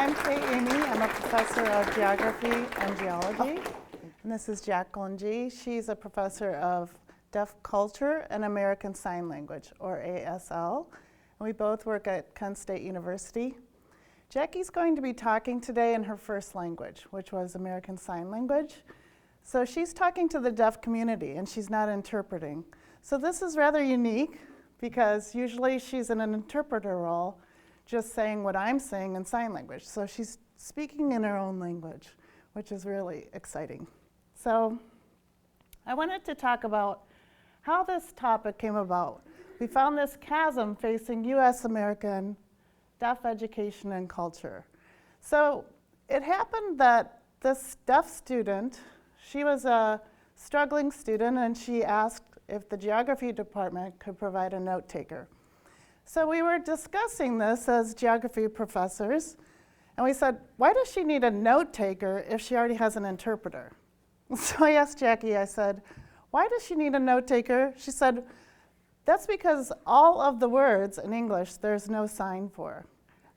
I'm Amey. I'm a professor of geography and geology. And this is Jacqueline Gee. She's a professor of deaf culture and American Sign Language, or ASL. And we both work at Kent State University. Jackie's going to be talking today in her first language, which was American Sign Language. So she's talking to the deaf community, and she's not interpreting. So this is rather unique, because usually she's in an interpreter role, just saying what I'm saying in sign language. So she's speaking in her own language, which is really exciting. So I wanted to talk about how this topic came about. We found this chasm facing US American deaf education and culture. So it happened that this deaf student, she was a struggling student, and she asked if the geography department could provide a note taker. So we were discussing this as geography professors, and we said, why does she need a note taker if she already has an interpreter? So I asked Jackie, I said, why does she need a note taker? She said, that's because all of the words in English there's no sign for.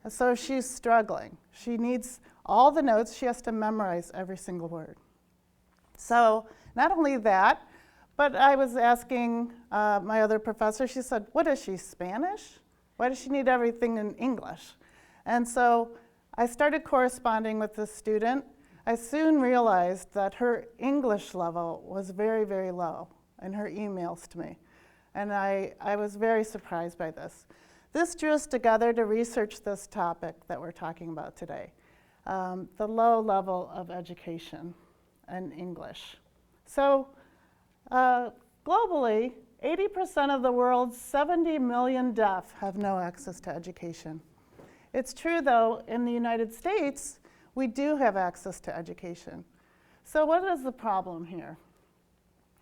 And so she's struggling. She needs all the notes. She has to memorize every single word. So not only that, but I was asking my other professor, she said, what is she, Spanish? Why does she need everything in English? And so I started corresponding with this student. I soon realized that her English level was very, very low in her emails to me. And I was very surprised by this. This drew us together to research this topic that we're talking about today, the low level of education in English. So globally, 80% of the world's 70 million deaf have no access to education. It's true, though, in the United States, we do have access to education. So what is the problem here?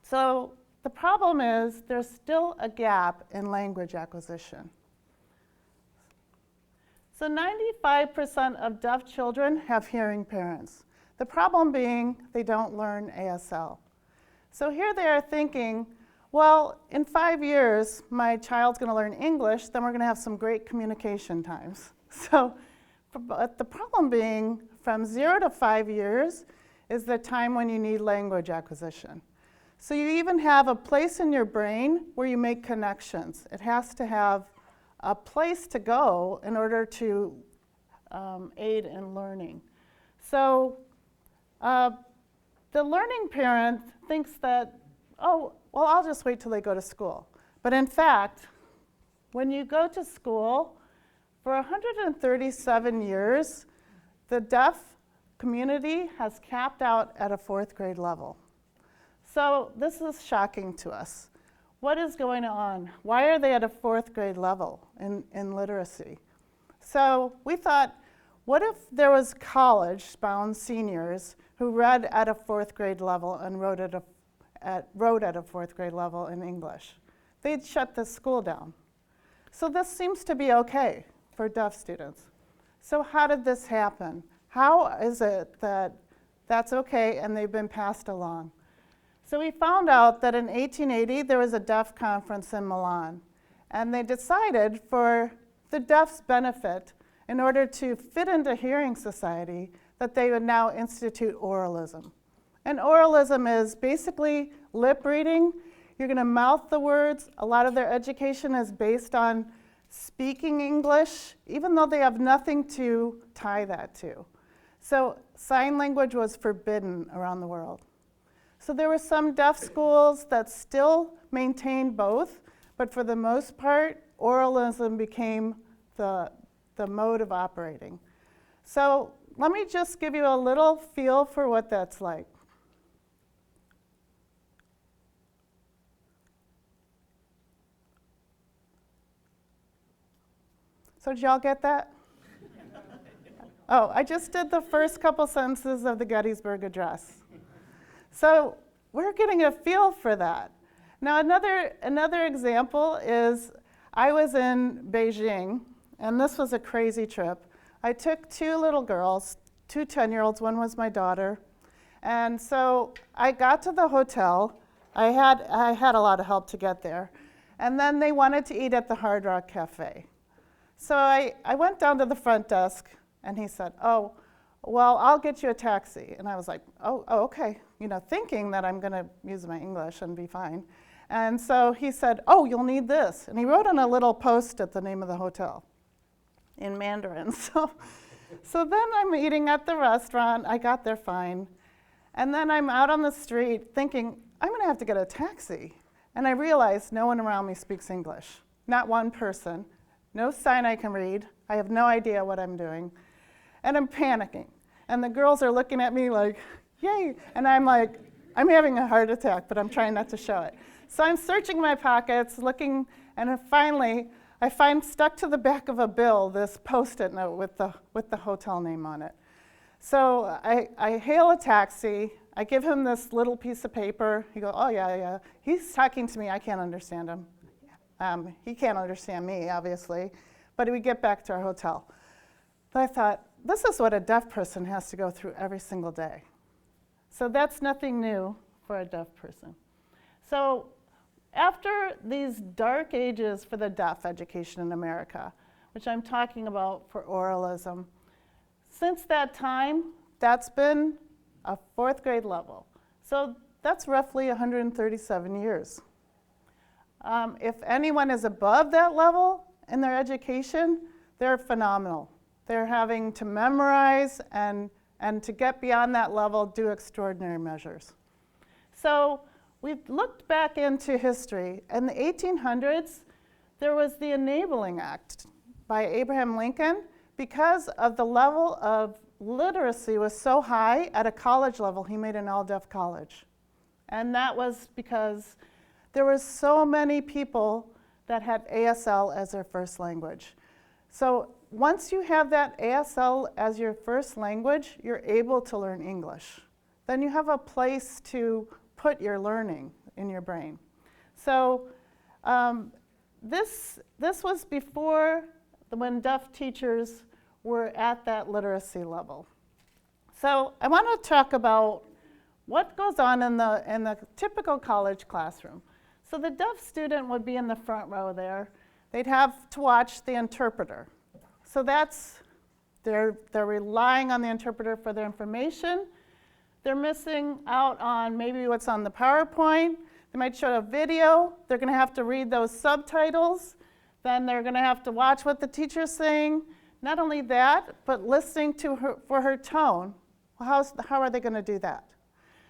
So the problem is there's still a gap in language acquisition. So 95% of deaf children have hearing parents. The problem being they don't learn ASL. So here they are thinking, well, in 5 years, my child's going to learn English, then we're going to have some great communication times. So but the problem being from 0 to 5 years is the time when you need language acquisition. So you even have a place in your brain where you make connections. It has to have a place to go in order to aid in learning. So the learning parent thinks that, oh, well, I'll just wait till they go to school. But in fact, when you go to school, for 137 years, the deaf community has capped out at a 4th grade level. So this is shocking to us. What is going on? Why are they at a 4th grade level in literacy? So we thought, what if there was college-bound seniors who read at a 4th grade level and wrote at a 4th grade level in English? They'd shut the school down. So this seems to be okay for deaf students. So how did this happen? How is it that that's okay and they've been passed along? So we found out that in 1880 there was a deaf conference in Milan, and they decided for the deaf's benefit, in order to fit into hearing society, that they would now institute oralism. And oralism is basically lip reading. You're going to mouth the words. A lot of their education is based on speaking English, even though they have nothing to tie that to. So sign language was forbidden around the world. So there were some deaf schools that still maintained both, but for the most part, oralism became the mode of operating. So let me just give you a little feel for what that's like. So did y'all get that? Oh, I just did the first couple sentences of the Gettysburg Address. So we're getting a feel for that. Now another example is I was in Beijing, and this was a crazy trip. I took 2 little girls, 2 10-year-olds, one was my daughter. And so I got to the hotel. I had a lot of help to get there. And then they wanted to eat at the Hard Rock Cafe. So I went down to the front desk And he said, oh, well, I'll get you a taxi. And I was like, oh, okay, thinking that I'm going to use my English and be fine. And so he said, oh, you'll need this. And he wrote on a little post-it the name of the hotel in Mandarin. So then I'm eating at the restaurant. I got there fine. And then I'm out on the street thinking, I'm going to have to get a taxi. And I realized no one around me speaks English. Not one person. No sign I can read. I have no idea what I'm doing. And I'm panicking. And the girls are looking at me like, yay. And I'm like, I'm having a heart attack, but I'm trying not to show it. So I'm searching my pockets, looking, and then finally, I find stuck to the back of a bill this Post-it note with the hotel name on it. So I hail a taxi. I give him this little piece of paper. He goes, oh, yeah. He's talking to me. I can't understand him. He can't understand me, obviously. But we get back to our hotel. But I thought, this is what a deaf person has to go through every single day. So that's nothing new for a deaf person. So after these dark ages for the deaf education in America, which I'm talking about for oralism, since that time, that's been a 4th grade level. So that's roughly 137 years. If anyone is above that level in their education, they're phenomenal. They're having to memorize and to get beyond that level, do extraordinary measures. So we've looked back into history. In the 1800s, there was the Enabling Act by Abraham Lincoln because of the level of literacy was so high at a college level, he made an all-deaf college. And that was because there were so many people that had ASL as their first language. So once you have that ASL as your first language, you're able to learn English. Then you have a place to put your learning in your brain. So this was before when deaf teachers were at that literacy level. So I want to talk about what goes on in the typical college classroom. So the deaf student would be in the front row there. They'd have to watch the interpreter. So they're relying on the interpreter for their information. They're missing out on maybe what's on the PowerPoint. They might show a video. They're going to have to read those subtitles. Then they're going to have to watch what the teacher's saying. Not only that, but listening to her for her tone. Well, how are they going to do that?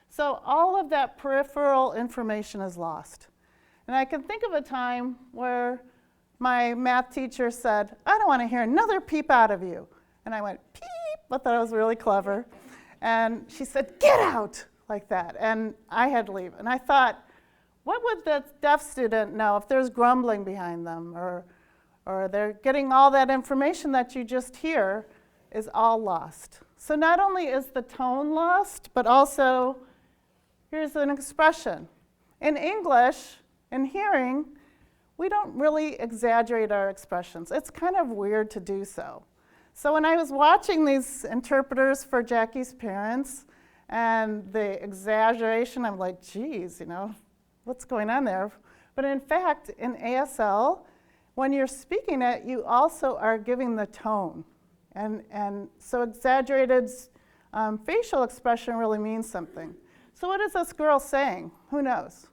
So all of that peripheral information is lost. And I can think of a time where my math teacher said, I don't want to hear another peep out of you. And I went, peep. I thought I was really clever. And she said, get out, like that. And I had to leave. And I thought, what would the deaf student know if there's grumbling behind them or they're getting all that information that you just hear is all lost. So not only is the tone lost, but also here's an expression. In English, in hearing, we don't really exaggerate our expressions. It's kind of weird to do so. So when I was watching these interpreters for Jackie's parents and the exaggeration, I'm like, geez, what's going on there? But in fact, in ASL, when you're speaking it, you also are giving the tone. And so exaggerated facial expression really means something. So what is this girl saying? Who knows,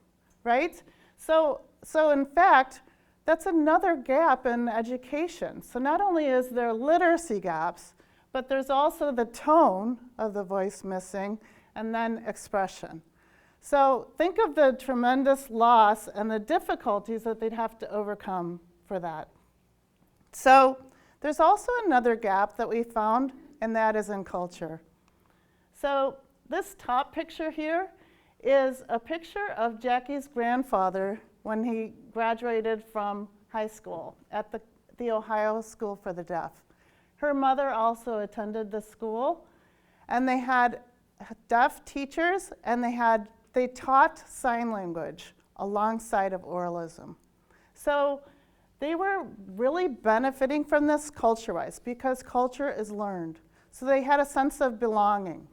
right? So in fact, that's another gap in education. So not only is there literacy gaps, but there's also the tone of the voice missing and then expression. So think of the tremendous loss and the difficulties that they'd have to overcome for that. So there's also another gap that we found, and that is in culture. So this top picture here is a picture of Jackie's grandfather when he graduated from high school at the Ohio School for the Deaf. Her mother also attended the school, and they had deaf teachers, and they taught sign language alongside of oralism. So they were really benefiting from this culture-wise because culture is learned. So they had a sense of belonging,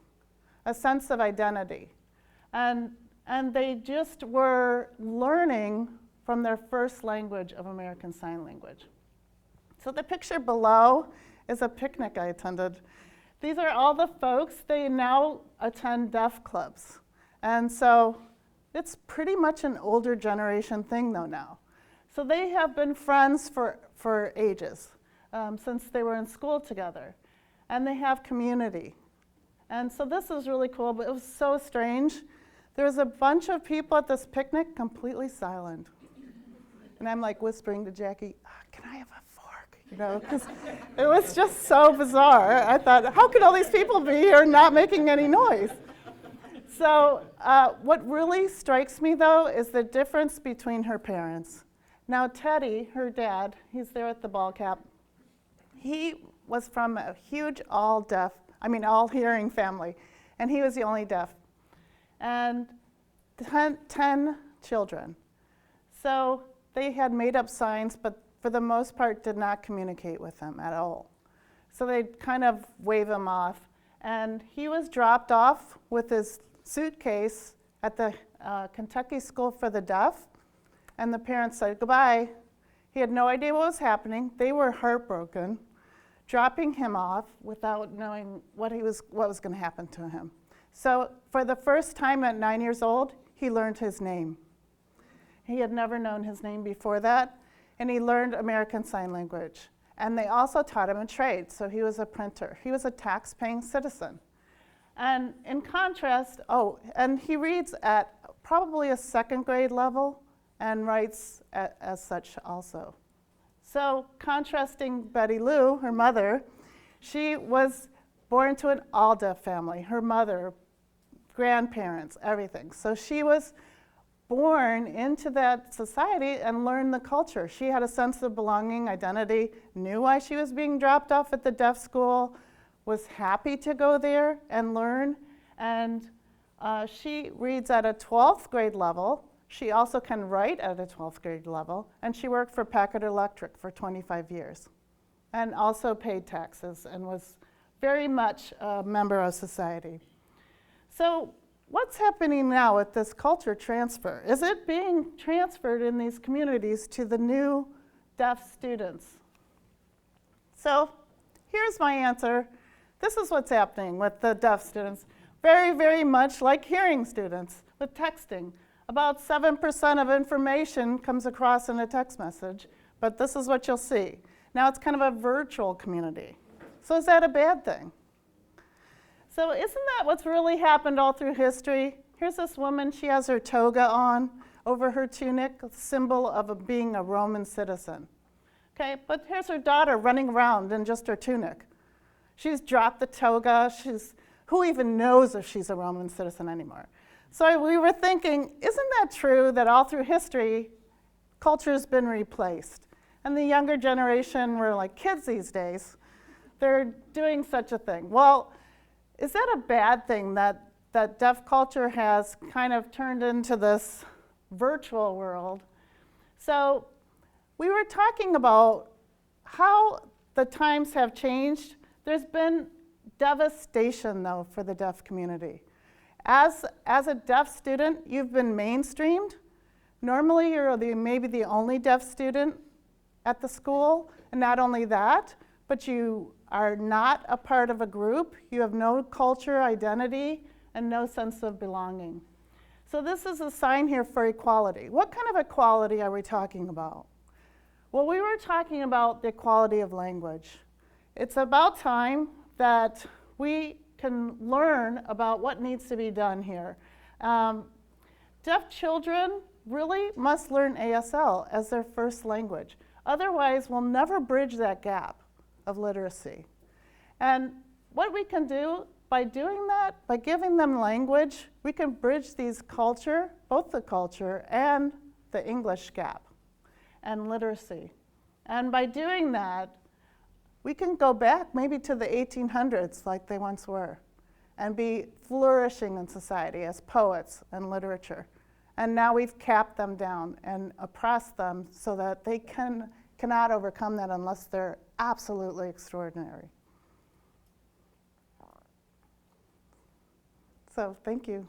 a sense of identity. And they just were learning from their first language of American Sign Language. So the picture below is a picnic I attended. These are all the folks. They now attend deaf clubs. And so it's pretty much an older generation thing though now. So they have been friends for ages, since they were in school together. And they have community. And so this is really cool, but it was so strange. There was a bunch of people at this picnic completely silent. And I'm like whispering to Jackie, can I have a fork? You know, because it was just so bizarre. I thought, how could all these people be here not making any noise? So what really strikes me, though, is the difference between her parents. Now, Teddy, her dad, he's there at the ball cap. He was from a huge all-hearing family, and he was the only deaf. And 10 children. So they had made up signs, but for the most part did not communicate with them at all. So they'd kind of wave him off. And he was dropped off with his suitcase at the Kentucky School for the Deaf, and the parents said goodbye. He had no idea what was happening. They were heartbroken, dropping him off without knowing what was going to happen to him. So for the first time at 9 years old, he learned his name. He had never known his name before that, and he learned American Sign Language. And they also taught him a trade, so he was a printer. He was a tax-paying citizen. And in contrast, and he reads at probably a second grade level and writes as such also. So contrasting Betty Lou, her mother, she was born to an all-deaf family. Her mother, grandparents, everything. So she was born into that society and learned the culture. She had a sense of belonging, identity, knew why she was being dropped off at the deaf school, was happy to go there and learn. And she reads at a 12th grade level. She also can write at a 12th grade level. And she worked for Packard Electric for 25 years and also paid taxes and was very much a member of society. So what's happening now with this culture transfer? Is it being transferred in these communities to the new deaf students? So here's my answer. This is what's happening with the deaf students. Very, very much like hearing students with texting. About 7% of information comes across in a text message, but this is what you'll see. Now it's kind of a virtual community. So is that a bad thing? So isn't that what's really happened all through history? Here's this woman, she has her toga on over her tunic, a symbol of being a Roman citizen. Okay, but here's her daughter running around in just her tunic. She's dropped the toga, who even knows if she's a Roman citizen anymore? So we were thinking, isn't that true that all through history, culture's been replaced? And the younger generation, we're like kids these days, they're doing such a thing. Well, is that a bad thing that deaf culture has kind of turned into this virtual world? So we were talking about how the times have changed. There's been devastation, though, for the deaf community. As a deaf student, you've been mainstreamed. Normally, you're maybe the only deaf student at the school, and not only that, but you are not a part of a group. You have no culture, identity, and no sense of belonging. So this is a sign here for equality. What kind of equality are we talking about? Well, we were talking about the equality of language. It's about time that we can learn about what needs to be done here. Deaf children really must learn ASL as their first language. Otherwise, we'll never bridge that gap of literacy. And what we can do by doing that, by giving them language, we can bridge these culture, both the culture and the English gap and literacy. And by doing that, we can go back maybe to the 1800s like they once were and be flourishing in society as poets and literature. And now we've capped them down and oppressed them so that they cannot overcome that unless they're absolutely extraordinary. So thank you.